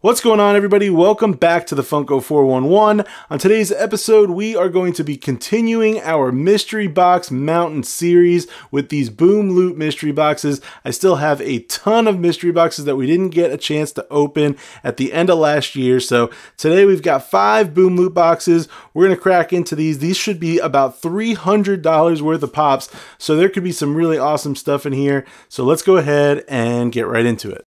What's going on, everybody? Welcome back to the Funko 411. On today's episode, we are going to be continuing our Mystery Box Mountain series with these Boomloot Mystery Boxes. I still have a ton of Mystery Boxes that we didn't get a chance to open at the end of last year. So today we've got 5 Boomloot boxes. We're going to crack into these. These should be about $300 worth of pops. So there could be some really awesome stuff in here. So let's go ahead and get right into it.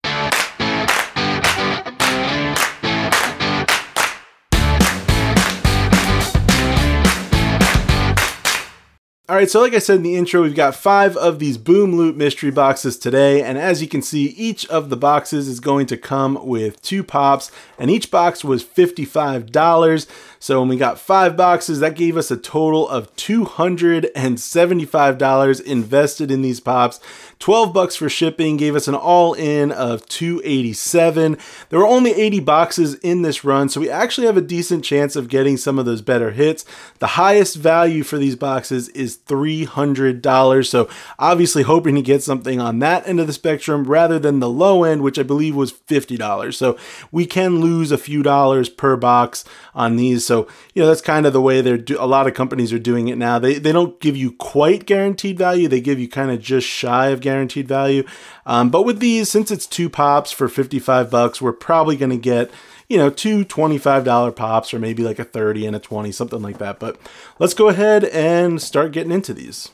Alright, so like I said in the intro, we've got 5 of these Boomloot mystery boxes today, and as you can see, each of the boxes is going to come with 2 pops, and each box was $55. So when we got 5 boxes, that gave us a total of $275 invested in these pops. $12 for shipping gave us an all-in of $287. There were only 80 boxes in this run, so we actually have a decent chance of getting some of those better hits. The highest value for these boxes is $300, so obviously hoping to get something on that end of the spectrum rather than the low end, which I believe was $50. So we can lose a few dollars per box on these. So, you know, that's kind of the way a lot of companies are doing it now. They don't give you quite guaranteed value. They give you kind of just shy of guaranteed value. But with these, since it's 2 pops for $55, we're probably going to get, you know, 2 $25 pops, or maybe like a 30 and a 20, something like that. But let's go ahead and start getting into these.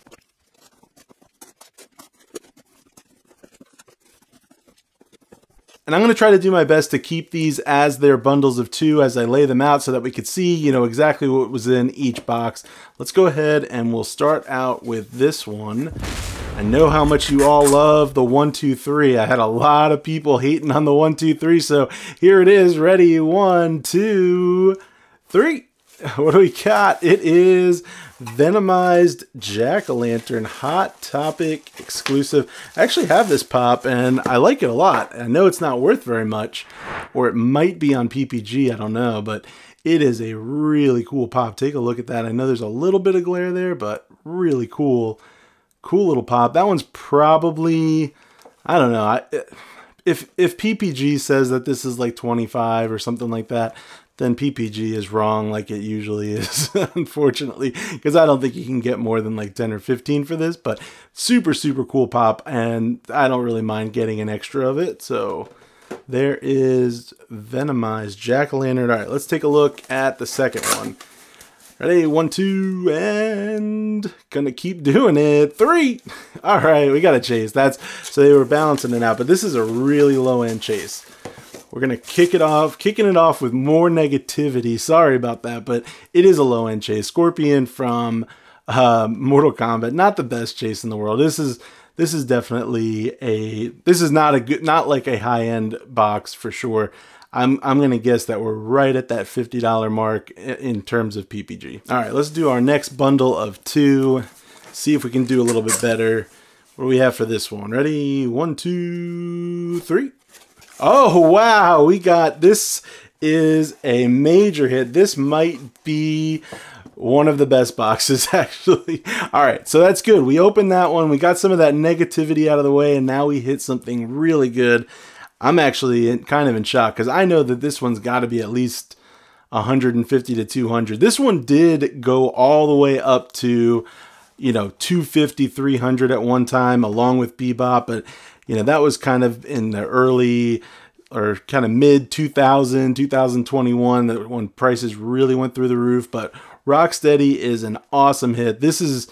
And I'm going to try to do my best to keep these as their bundles of 2 as I lay them out so that we could see, you know, exactly what was in each box. Let's go ahead and we'll start out with this one. I know how much you all love the 1, 2, 3. I had a lot of people hating on the 1, 2, 3, so here it is. Ready? 1, 2, 3. What do we got? It is Venomized Jack-o'-lantern, Hot Topic exclusive. I actually have this pop and I like it a lot. I know it's not worth very much, or it might be on PPG, I don't know, but it is a really cool pop. Take a look at that. I know there's a little bit of glare there, but really cool. Cool little pop. That one's probably, I don't know. If PPG says that this is like 25 or something like that, then PPG is wrong like it usually is, unfortunately, because I don't think you can get more than like 10 or 15 for this, but super, super cool pop, and I don't really mind getting an extra of it. So there is Venomized Jack-o'-lantern. All right, let's take a look at the second one. Ready? 1, 2, and gonna keep doing it. 3. All right, we got a chase. So they were balancing it out, but this is a really low end chase. We're gonna kicking it off with more negativity. Sorry about that, but it is a low end chase. Scorpion from Mortal Kombat, not the best chase in the world. This is definitely not like a high end box for sure. I'm going to guess that we're right at that $50 mark in terms of PPG. All right, let's do our next bundle of 2. See if we can do a little bit better. What do we have for this one? Ready? 1, 2, 3. Oh, wow. We got, this is a major hit. This might be one of the best boxes, actually. All right, so that's good. We opened that one. We got some of that negativity out of the way, and now we hit something really good. I'm actually kind of in shock because I know that this one's got to be at least 150 to 200. This one did go all the way up to, you know, 250, 300 at one time, along with Bebop. But, you know, that was kind of in the early or kind of mid 2021, when prices really went through the roof. But Rocksteady is an awesome hit. This is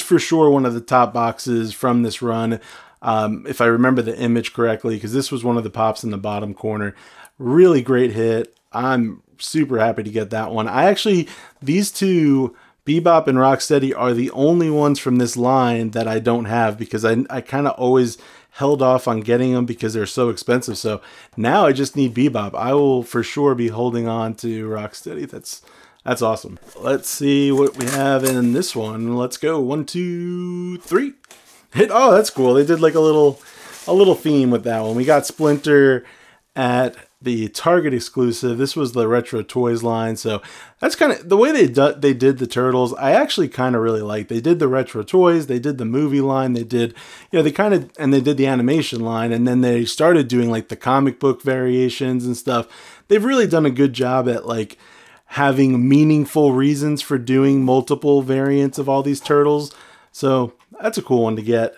for sure one of the top boxes from this run. If I remember the image correctly, because this was one of the pops in the bottom corner. Really great hit. I'm super happy to get that one. These 2, Bebop and Rocksteady, are the only ones from this line that I don't have, because I kind of always held off on getting them because they're so expensive. So now I just need Bebop. I will for sure be holding on to Rocksteady. That's awesome. Let's see what we have in this one. Let's go. 1, 2, 3. Oh, that's cool. They did like a little theme with that one. We got Splinter at the Target exclusive. This was the Retro Toys line, so that's kind of the way they did the Turtles. I actually kind of really like. They did the Retro Toys, they did the movie line, they did, you know, they did the animation line, and then they started doing like the comic book variations and stuff. They've really done a good job at like having meaningful reasons for doing multiple variants of all these Turtles. So that's a cool one to get.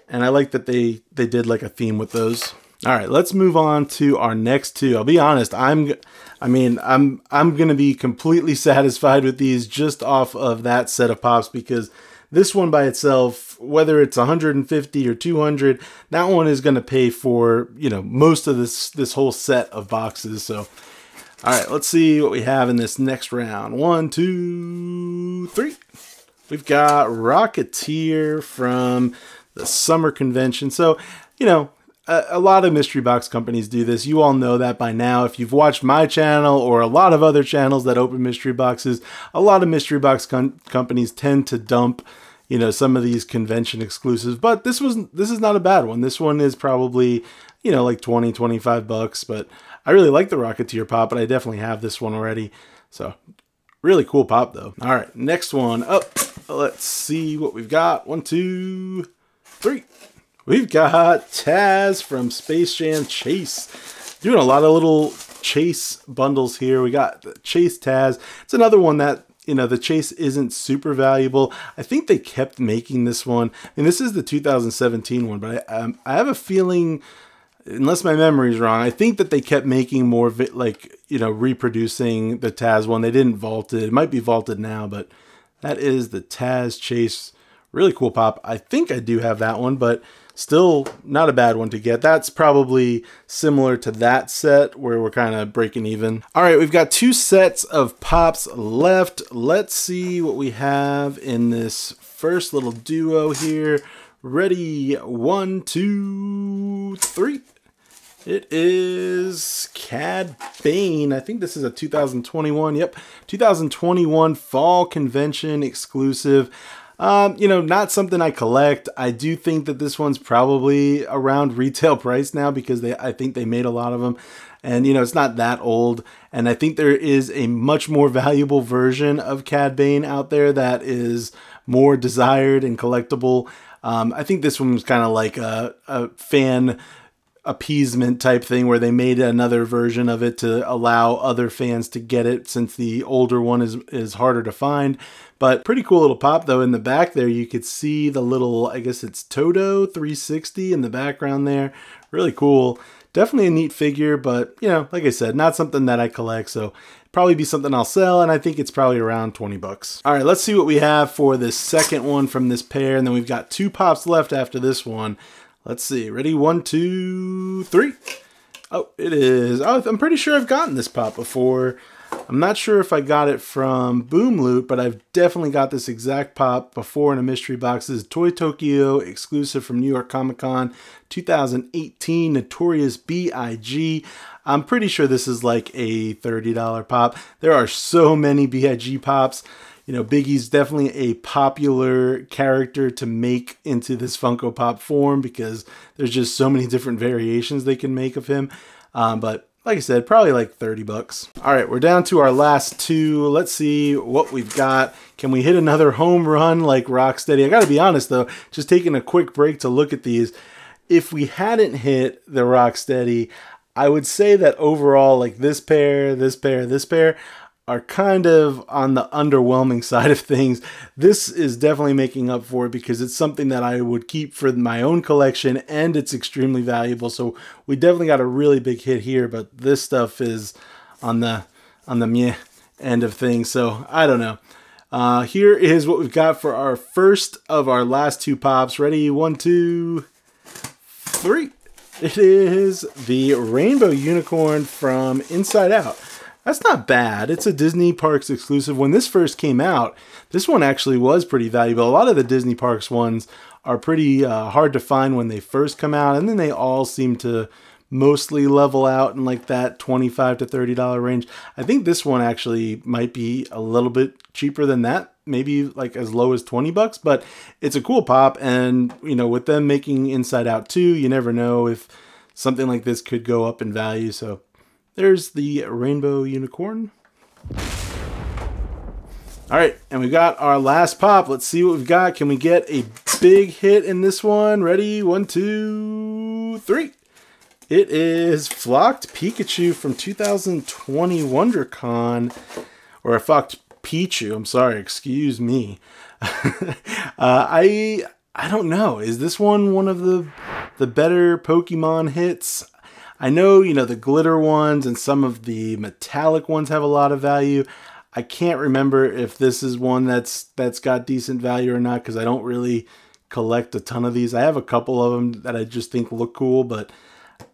And I like that they did like a theme with those. All right, let's move on to our next two. I'll be honest, I'm gonna be completely satisfied with these just off of that set of pops, because this one by itself, whether it's 150 or 200, that one is gonna pay for, you know, most of this whole set of boxes. So, all right, let's see what we have in this next round. 1, 2, 3. We've got Rocketeer from the summer convention. So, you know, a lot of mystery box companies do this. You all know that by now. If you've watched my channel or a lot of other channels that open mystery boxes, a lot of mystery box companies tend to dump, you know, some of these convention exclusives. But this is not a bad one. This one is probably, you know, like 20, 25 bucks. But I really like the Rocketeer pop, but I definitely have this one already. So really cool pop though. All right, next one up. Let's see what we've got. 1, 2, 3. We've got Taz from Space Jam Chase. Doing a lot of little Chase bundles here. We got the Chase Taz. It's another one that, you know, the Chase isn't super valuable. I think they kept making this one. And this is the 2017 one, but I have a feeling, unless my memory is wrong, I think that they kept making more of it, like, you know, reproducing the Taz one. They didn't vault it. It might be vaulted now, but that is the Taz Chase. Really cool pop. I think I do have that one, but still not a bad one to get. That's probably similar to that set where we're kind of breaking even. All right, we've got 2 sets of pops left. Let's see what we have in this first little duo here. Ready? 1, 2, 3. It is Cad Bane. I think this is a 2021. Yep, 2021 Fall Convention exclusive. You know, not something I collect. I do think that this one's probably around retail price now because I think they made a lot of them. And, you know, it's not that old. And I think there is a much more valuable version of Cad Bane out there that is more desired and collectible. I think this one was kind of like a fan appeasement type thing where they made another version of it to allow other fans to get it, since the older one is harder to find. But pretty cool little pop though. In the back there you could see the little, I guess it's Toto 360 in the background there. Really cool. Definitely a neat figure, but, you know, like I said, not something that I collect, so probably be something I'll sell, and I think it's probably around 20 bucks. All right, let's see what we have for this second one from this pair, and then we've got 2 pops left after this one. Let's see. Ready? 1, 2, 3. Oh, it is. Oh, I'm pretty sure I've gotten this pop before. I'm not sure if I got it from Boomloot, but I've definitely got this exact pop before in a mystery box. This is Toy Tokyo exclusive from New York Comic Con 2018, Notorious B.I.G. I'm pretty sure this is like a $30 pop. There are so many B.I.G. pops. You know, Biggie's definitely a popular character to make into this Funko Pop form because there's just so many different variations they can make of him. But like I said, probably like 30 bucks. All right, we're down to our last 2. Let's see what we've got. Can we hit another home run like Rocksteady? I gotta be honest though, just taking a quick break to look at these. If we hadn't hit the Rocksteady, I would say that overall, like this pair, this pair, this pair, are kind of on the underwhelming side of things. This is definitely making up for it because it's something that I would keep for my own collection and it's extremely valuable. So we definitely got a really big hit here, but this stuff is on the meh end of things. So I don't know. Here is what we've got for our first of our last 2 pops. Ready? 1, 2, 3. It is the Rainbow Unicorn from Inside Out. That's not bad. It's a Disney Parks exclusive. When this first came out, this one actually was pretty valuable. A lot of the Disney Parks ones are pretty hard to find when they first come out, and then they all seem to mostly level out in like that $25 to $30 range. I think this one actually might be a little bit cheaper than that, maybe like as low as 20 bucks, but it's a cool pop. And, you know, with them making Inside Out 2, you never know if something like this could go up in value. So There's the rainbow unicorn. All right, and we got our last pop. Let's see what we've got. Can we get a big hit in this one? Ready? 1, 2, 3. It is Flocked Pikachu from 2020 WonderCon, or Flocked Pichu. I'm sorry, excuse me. I don't know. Is this one of the better Pokemon hits? I know, you know, the glitter ones and some of the metallic ones have a lot of value. I can't remember if this is one that's got decent value or not, because I don't really collect a ton of these. I have a couple of them that I just think look cool, but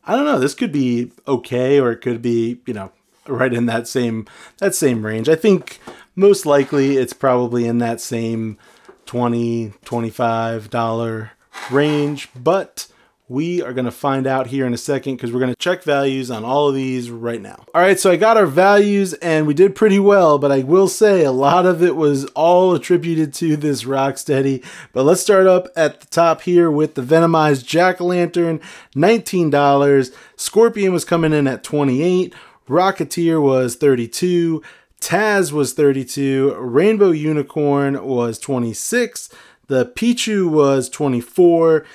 I don't know. This could be okay, or it could be, you know, right in that same range. I think most likely it's probably in that same $20, $25 range, but we are going to find out here in a second, because we're going to check values on all of these right now. All right, so I got our values and we did pretty well, but I will say a lot of it was all attributed to this Rocksteady. But let's start up at the top here with the Venomized Jack-o'-lantern, $19. Scorpion was coming in at $28. Rocketeer was $32. Taz was $32. Rainbow Unicorn was $26. The Pichu was $24.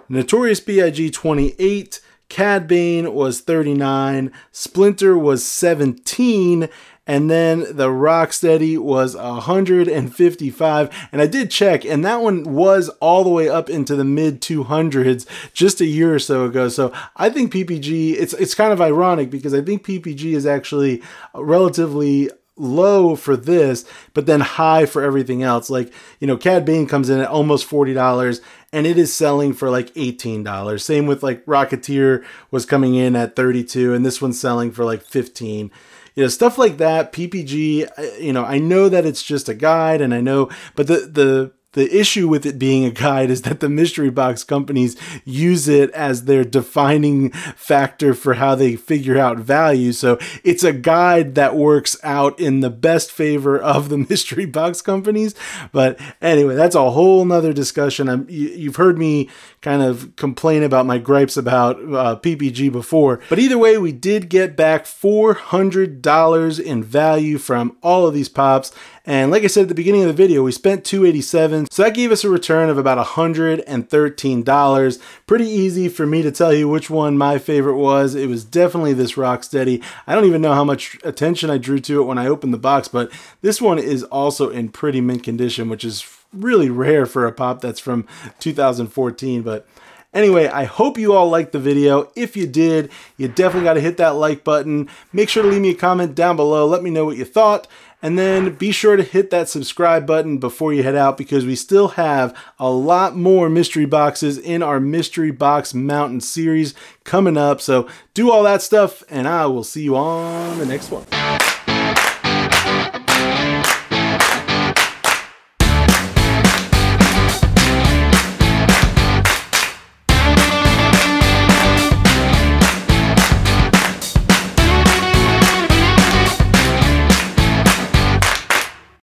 Notorious B.I.G. 28, Cad Bane was 39, Splinter was 17, and then the Rocksteady was 155. And I did check, and that one was all the way up into the mid 200s just a year or so ago. So I think PPG, it's kind of ironic, because I think PPG is actually relatively low for this, but then high for everything else. Like, you know, Cad Bane comes in at almost $40 and it is selling for like $18. Same with like Rocketeer was coming in at $32 and this one's selling for like $15. You know, stuff like that. PPG, you know, I know that it's just a guide, and I know, but the issue with it being a guide is that the mystery box companies use it as their defining factor for how they figure out value. So it's a guide that works out in the best favor of the mystery box companies. But anyway, that's a whole nother discussion. You've heard me kind of complain about my gripes about PPG before. But either way, we did get back $400 in value from all of these pops. And like I said at the beginning of the video, we spent $287, so that gave us a return of about $113. Pretty easy for me to tell you which one my favorite was. It was definitely this Rocksteady. I don't even know how much attention I drew to it when I opened the box, but this one is also in pretty mint condition, which is really rare for a pop that's from 2014. But anyway, I hope you all liked the video. If you did, you definitely got to hit that like button. Make sure to leave me a comment down below. Let me know what you thought. And then be sure to hit that subscribe button before you head out, because we still have a lot more mystery boxes in our Mystery Box Mountain series coming up. So do all that stuff, and I will see you on the next one.